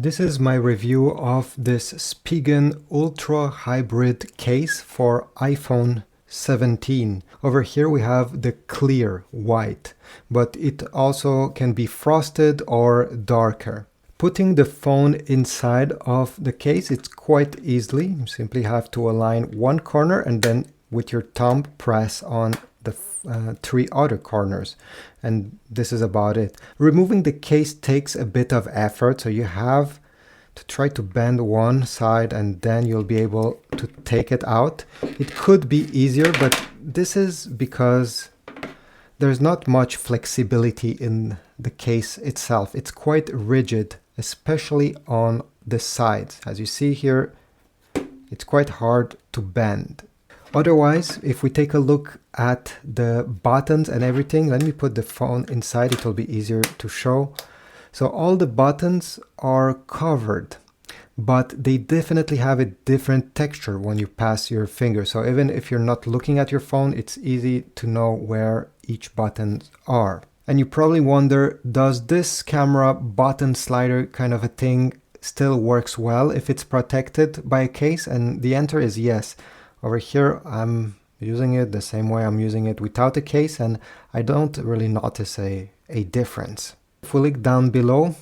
This is my review of this Spigen Ultra Hybrid case for iPhone 17. Over here we have the clear white, but it also can be frosted or darker. Putting the phone inside of the case, it's quite easily. You simply have to align one corner and then with your thumb press on the three other corners, and this is about it. Removing the case takes a bit of effort, so you have to try to bend one side and then you'll be able to take it out. It could be easier, but this is because there's not much flexibility in the case itself. It's quite rigid, especially on the sides. As you see here, it's quite hard to bend. Otherwise, if we take a look at the buttons and everything, let me put the phone inside, it will be easier to show. So all the buttons are covered, but they definitely have a different texture when you pass your finger. So even if you're not looking at your phone, it's easy to know where each button are. And you probably wonder, does this camera button slider kind of a thing still works well if it's protected by a case? And the answer is yes. Over here, I'm using it the same way I'm using it without a case, and I don't really notice a difference. If we look down below,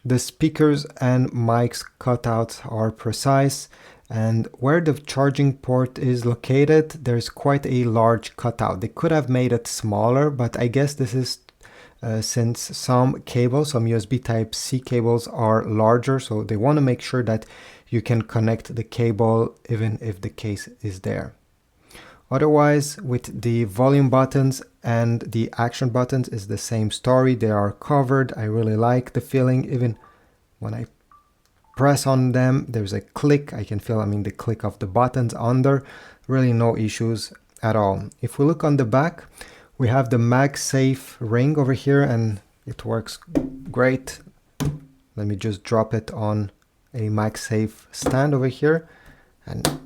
the speakers and mics cutouts are precise, and where the charging port is located, there's quite a large cutout. They could have made it smaller, but I guess this is since some cables, some USB Type-C cables are larger, so they want to make sure that you can connect the cable even if the case is there. Otherwise, with the volume buttons and the action buttons is the same story. They are covered. I really like the feeling. Even when I press on them, there's a click. I can feel, the click of the buttons under. Really no issues at all. If we look on the back, we have the MagSafe ring over here, and it works great. Let me just drop it on a MagSafe stand over here, and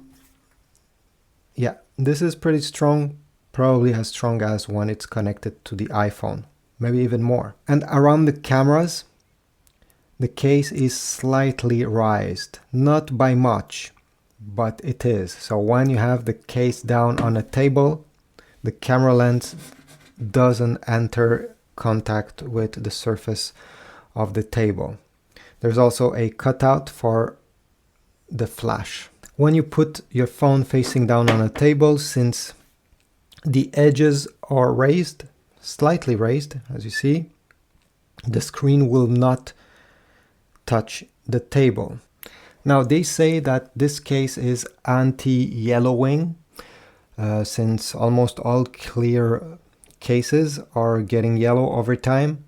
yeah, this is pretty strong, probably as strong as when it's connected to the iPhone, maybe even more. And around the cameras, the case is slightly raised, not by much, but it is. So when you have the case down on a table, the camera lens doesn't enter contact with the surface of the table. There's also a cutout for the flash. When you put your phone facing down on a table, since the edges are raised, slightly raised, as you see, the screen will not touch the table. Now, they say that this case is anti-yellowing, since almost all clear cases are getting yellow over time.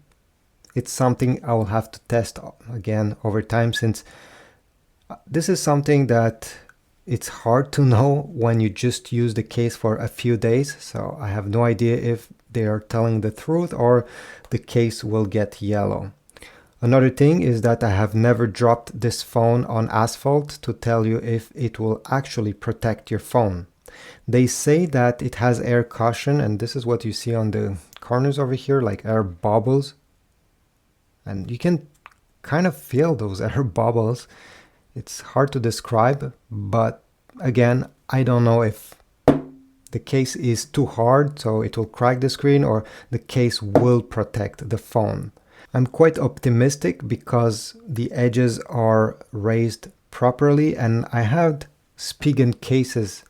It's something I will have to test again over time, since this is something that it's hard to know when you just use the case for a few days. So I have no idea if they are telling the truth or the case will get yellow. Another thing is that I have never dropped this phone on asphalt to tell you if it will actually protect your phone. They say that it has air cushion, and this is what you see on the corners over here, like air bubbles. And you can kind of feel those air bubbles. It's hard to describe, but again, I don't know if the case is too hard, so it will crack the screen, or the case will protect the phone. I'm quite optimistic because the edges are raised properly, and I had Spigen cases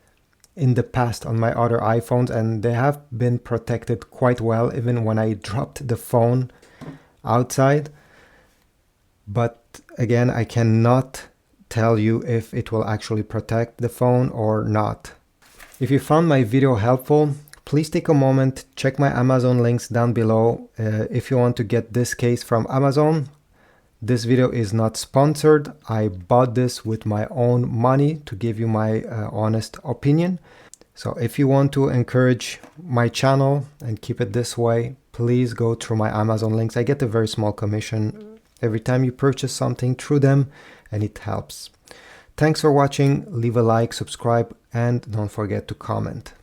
in the past on my other iPhones, and they have been protected quite well, even when I dropped the phone outside. But again, I cannot tell you if it will actually protect the phone or not. If you found my video helpful, please take a moment, check my Amazon links down below. If you want to get this case from Amazon, this video is not sponsored. I bought this with my own money to give you my honest opinion. So if you want to encourage my channel and keep it this way, please go through my Amazon links. I get a very small commission every time you purchase something through them, and it helps. Thanks for watching. Leave a like, subscribe, and don't forget to comment.